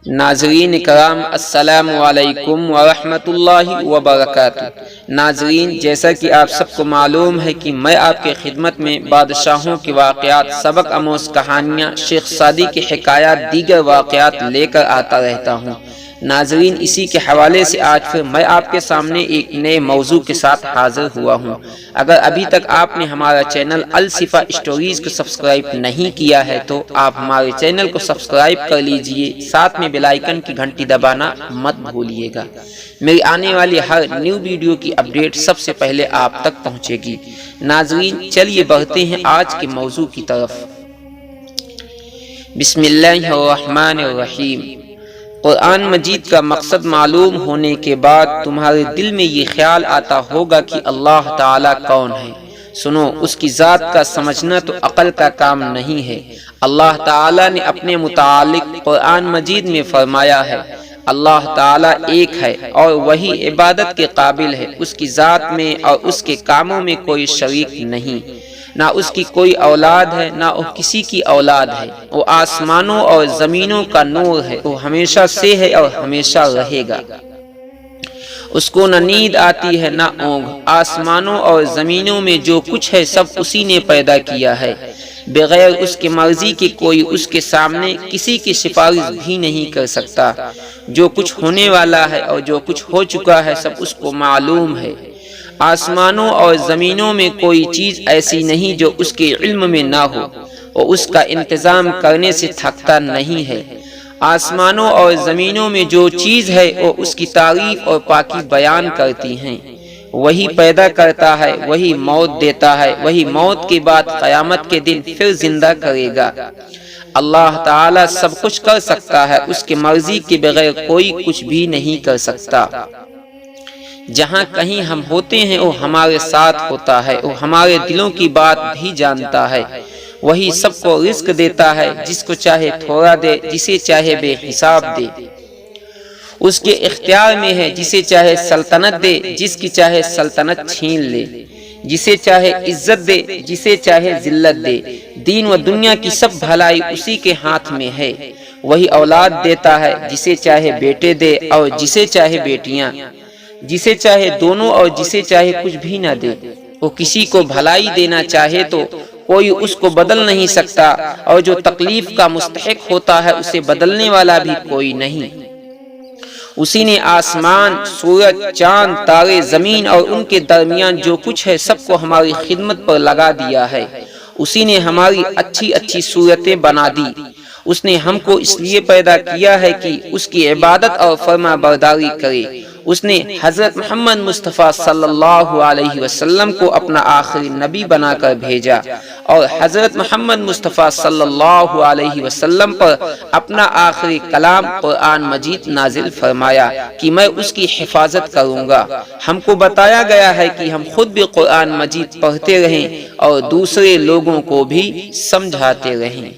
ناظرین کرام السلام علیکم ورحمۃ اللہ وبرکاتہ۔ ناظرین، جیسا کہ آپ سب کو معلوم ہے کہ میں آپ کے خدمت میں بادشاہوں کے واقعات، سبق آموز کہانیاں، شیخ سعدی کے حکایات، دیگر واقعات لے کر آتا رہتا ہوں۔ ناظرین، اسی کے حوالے سے آج پھر میں آپ کے سامنے ایک نئے موضوع کے ساتھ حاضر ہوا ہوں۔ اگر ابھی تک آپ نے ہمارا چینل الصفا اسٹوریز کو سبسکرائب نہیں کیا ہے تو آپ ہمارے چینل کو سبسکرائب کر لیجئے، ساتھ میں بیل آئیکن کی گھنٹی دبانا مت بھولیے گا۔ میری آنے والی ہر نیو ویڈیو کی اپڈیٹ سب سے پہلے آپ تک پہنچے گی۔ ناظرین، چلیے بڑھتے ہیں آج کے موضوع کی طرف۔ بسم اللہ الرحمن الرحیم۔ قرآن مجید کا مقصد معلوم ہونے کے بعد تمہارے دل میں یہ خیال آتا ہوگا کہ اللہ تعالیٰ کون ہے۔ سنو، اس کی ذات کا سمجھنا تو عقل کا کام نہیں ہے۔ اللہ تعالیٰ نے اپنے متعلق قرآن مجید میں فرمایا ہے، اللہ تعالیٰ ایک ہے اور وہی عبادت کے قابل ہے۔ اس کی ذات میں اور اس کے کاموں میں کوئی شریک نہیں، نہ اس کی کوئی اولاد ہے نہ وہ کسی کی اولاد ہے۔ وہ آسمانوں اور زمینوں کا نور ہے، وہ ہمیشہ سے ہے اور ہمیشہ رہے گا۔ اس کو نہ نیند آتی ہے نہ اونگ۔ آسمانوں اور زمینوں میں جو کچھ ہے سب اسی نے پیدا کیا ہے۔ بغیر اس کی مرضی کے کوئی اس کے سامنے کسی کی سفارش بھی نہیں کر سکتا۔ جو کچھ ہونے والا ہے اور جو کچھ ہو چکا ہے سب اس کو معلوم ہے۔ آسمانوں اور زمینوں میں کوئی چیز ایسی نہیں جو اس کے علم میں نہ ہو، اور اس کا انتظام کرنے سے تھکتا نہیں ہے۔ آسمانوں اور زمینوں میں جو چیز ہے وہ اس کی تعریف اور پاکی بیان کرتی ہیں۔ وہی پیدا کرتا ہے، وہی موت دیتا ہے، وہی موت کے بعد قیامت کے دن پھر زندہ کرے گا۔ اللہ تعالیٰ سب کچھ کر سکتا ہے، اس کی مرضی کے بغیر کوئی کچھ بھی نہیں کر سکتا۔ جہاں کہیں ہم ہوتے ہیں وہ ہمارے ساتھ ہوتا ہے، وہ ہمارے دلوں کی بات بھی جانتا ہے۔ وہی سب کو رزق دیتا ہے، جس کو چاہے تھوڑا دے، جسے چاہے بے حساب دے۔ اس کے اختیار میں ہے، جسے چاہے سلطنت دے، جس کی چاہے سلطنت چھین لے، جسے چاہے عزت دے، جسے چاہے ذلت دے۔ دین و دنیا کی سب بھلائی اسی کے ہاتھ میں ہے۔ وہی اولاد دیتا ہے، جسے چاہے بیٹے دے اور جسے چاہے بیٹیاں، جسے چاہے دونوں اور جسے چاہے کچھ بھی نہ دے۔ وہ کسی کو بھلائی دینا چاہے تو کوئی اس کو بدل نہیں سکتا، اور جو تکلیف کا مستحق ہوتا ہے اسے بدلنے والا بھی کوئی نہیں۔ اسی نے آسمان، سورج، چاند، تارے، زمین اور ان کے درمیان جو کچھ ہے سب کو ہماری خدمت پر لگا دیا ہے۔ اسی نے ہماری اچھی اچھی صورتیں بنا دی۔ اس نے ہم کو اس لیے پیدا کیا ہے کہ اس کی عبادت اور فرما برداری کرے۔ اس نے حضرت محمد مصطفیٰ صلی اللہ علیہ وسلم کو اپنا آخری نبی بنا کر بھیجا، اور حضرت محمد مصطفیٰ صلی اللہ علیہ وسلم پر اپنا آخری کلام قرآن مجید نازل فرمایا کہ میں اس کی حفاظت کروں گا۔ ہم کو بتایا گیا ہے کہ ہم خود بھی قرآن مجید پڑھتے رہیں اور دوسرے لوگوں کو بھی سمجھاتے رہیں۔